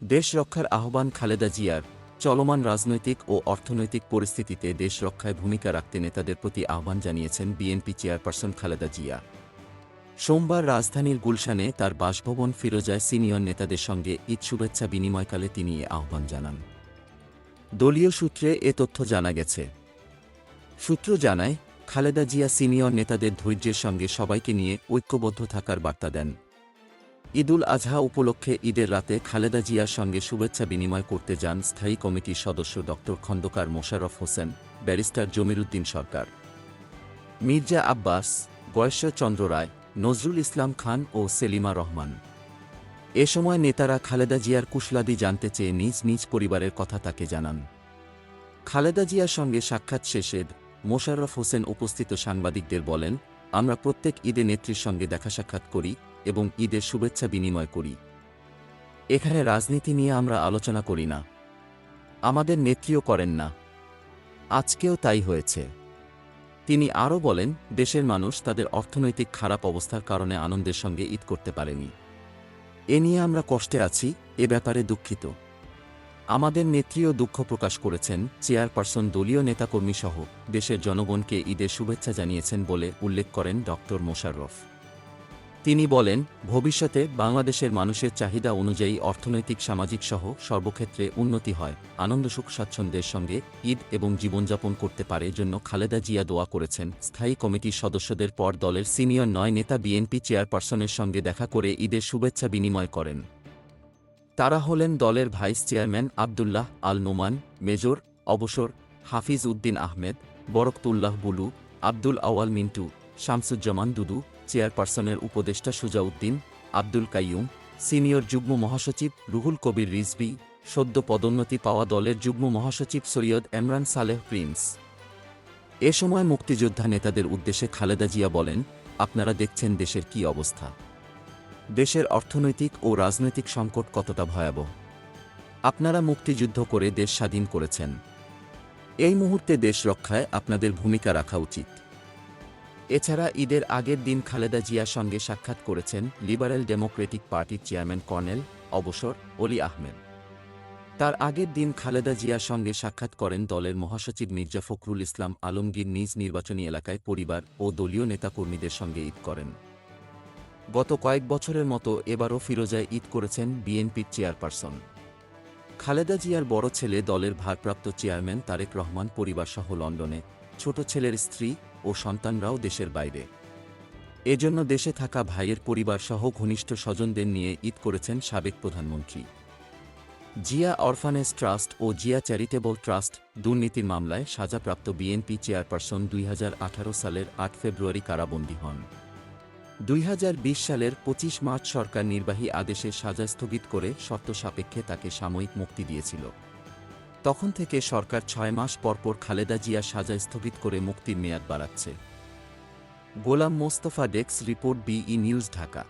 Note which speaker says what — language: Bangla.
Speaker 1: দেশ রক্ষার আহ্বান খালেদা জিয়ার। চলমান রাজনৈতিক ও অর্থনৈতিক পরিস্থিতিতে দেশ রক্ষায় ভূমিকা রাখতে নেতাদের প্রতি আহ্বান জানিয়েছেন বিএনপি চেয়ারপারসন খালেদা জিয়া। সোমবার রাজধানীর গুলশানে তার বাসভবন ফিরোজায় সিনিয়র নেতাদের সঙ্গে ঈদ শুভেচ্ছা বিনিময়কালে তিনি এ আহ্বান জানান। দলীয় সূত্রে এ তথ্য জানা গেছে। সূত্র জানায়, খালেদা জিয়া সিনিয়র নেতাদের ধৈর্যের সঙ্গে সবাইকে নিয়ে ঐক্যবদ্ধ থাকার বার্তা দেন। ঈদুল আজহা উপলক্ষে ঈদের রাতে খালেদা জিয়ার সঙ্গে শুভেচ্ছা বিনিময় করতে যান স্থায়ী কমিটির সদস্য ড খন্দকার মোশাররফ হোসেন, ব্যারিস্টার জমিরুদ্দিন সরকার, মির্জা আব্বাস, গয়েশ্বর চন্দ্র রায়, নজরুল ইসলাম খান ও সেলিমা রহমান। এ সময় নেতারা খালেদা জিয়ার কুশলাদি জানতে চেয়ে নিজ নিজ পরিবারের কথা তাকে জানান। খালেদা জিয়ার সঙ্গে সাক্ষাৎ শেষে মোশাররফ হোসেন উপস্থিত সাংবাদিকদের বলেন, আমরা প্রত্যেক ঈদে নেত্রীর সঙ্গে দেখা সাক্ষাৎ করি এবং ঈদের শুভেচ্ছা বিনিময় করি। এখানে রাজনীতি নিয়ে আমরা আলোচনা করি না, আমাদের নেত্রীও করেন না। আজকেও তাই হয়েছে। তিনি আরও বলেন, দেশের মানুষ তাদের অর্থনৈতিক খারাপ অবস্থার কারণে আনন্দের সঙ্গে ঈদ করতে পারেনি। এ নিয়ে আমরা কষ্টে আছি, এ ব্যাপারে দুঃখিত। আমাদের নেত্রীও দুঃখ প্রকাশ করেছেন। চেয়ারপারসন দলীয় নেতাকর্মীসহ দেশের জনগণকে ঈদের শুভেচ্ছা জানিয়েছেন বলে উল্লেখ করেন ড মোশাররফ। তিনি বলেন, ভবিষ্যতে বাংলাদেশের মানুষের চাহিদা অনুযায়ী অর্থনৈতিক সামাজিক সহ সর্বক্ষেত্রে উন্নতি হয়, আনন্দ সুখ স্বাচ্ছন্দ্যের সঙ্গে ঈদ এবং জীবনযাপন করতে পারে জন্য খালেদা জিয়া দোয়া করেছেন। স্থায়ী কমিটির সদস্যদের পর দলের সিনিয়র 9 নেতা বিএনপি চেয়ারপারসনের সঙ্গে দেখা করে ঈদের শুভেচ্ছা বিনিময় করেন। তারা হলেন দলের ভাইস চেয়ারম্যান আবদুল্লাহ আল নোমান, মেজর অবসর হাফিজ উদ্দিন আহমেদ, বরকতুল্লাহ বুলু, আব্দুল আওয়াল মিন্টু, শামসুজ্জামান দুদু, চেয়ারপারসনের উপদেষ্টা সুজাউদ্দিন, আব্দুল কাইয়ুম, সিনিয়র যুগ্ম মহাসচিব রুহুল কবির রিজভী, সদ্য পদোন্নতি পাওয়া দলের যুগ্ম মহাসচিব সৈয়দ এমরান সালেহ প্রিন্স। এ সময় মুক্তিযোদ্ধা নেতাদের উদ্দেশ্যে খালেদা জিয়া বলেন, আপনারা দেখছেন দেশের কী অবস্থা। দেশের অর্থনৈতিক ও রাজনৈতিক সংকট কতটা ভয়াবহ। আপনারা মুক্তিযুদ্ধ করে দেশ স্বাধীন করেছেন। এই মুহূর্তে দেশ রক্ষায় আপনাদের ভূমিকা রাখা উচিত। এছাড়া ঈদের আগের দিন খালেদা জিয়ার সঙ্গে সাক্ষাৎ করেছেন লিবারেল ডেমোক্রেটিক পার্টির চেয়ারম্যান কর্নেল অবসর অলি আহমেদ। তার আগের দিন খালেদা জিয়ার সঙ্গে সাক্ষাৎ করেন দলের মহাসচিব মির্জা ফখরুল ইসলাম আলমগীর। নিজ নির্বাচনী এলাকায় পরিবার ও দলীয় নেতাকর্মীদের সঙ্গে ঈদ করেন। গত কয়েক বছরের মতো এবারও ফিরোজায় ঈদ করেছেন বিএনপির চেয়ারপারসন। খালেদা জিয়ার বড় ছেলে দলের ভারপ্রাপ্ত চেয়ারম্যান তারেক রহমান পরিবারসহ লন্ডনে, ছোট ছেলের স্ত্রী ও সন্তানরাও দেশের বাইরে। এজন্য দেশে থাকা ভাইয়ের পরিবারসহ ঘনিষ্ঠ স্বজনদের নিয়ে ঈদ করেছেন সাবেক প্রধানমন্ত্রী। জিয়া অরফানেজ ট্রাস্ট ও জিয়া চ্যারিটেবল ট্রাস্ট দুর্নীতির মামলায় সাজাপ্রাপ্ত বিএনপি চেয়ারপারসন 2018 সালের 8 ফেব্রুয়ারি কারাবন্দী হন। 2020 সালের 25 মার্চ সরকার নির্বাহী আদেশে সাজা স্থগিত করে শর্ত সাপেক্ষে তাকে সাময়িক মুক্তি দিয়েছিল। তখন থেকে সরকার 6 মাস পরপর খালেদা জিয়া সাজা স্থগিত করে মুক্তির মেয়াদ বাড়াচ্ছে। Golam Mostafa, desk report, BE news, Dhaka.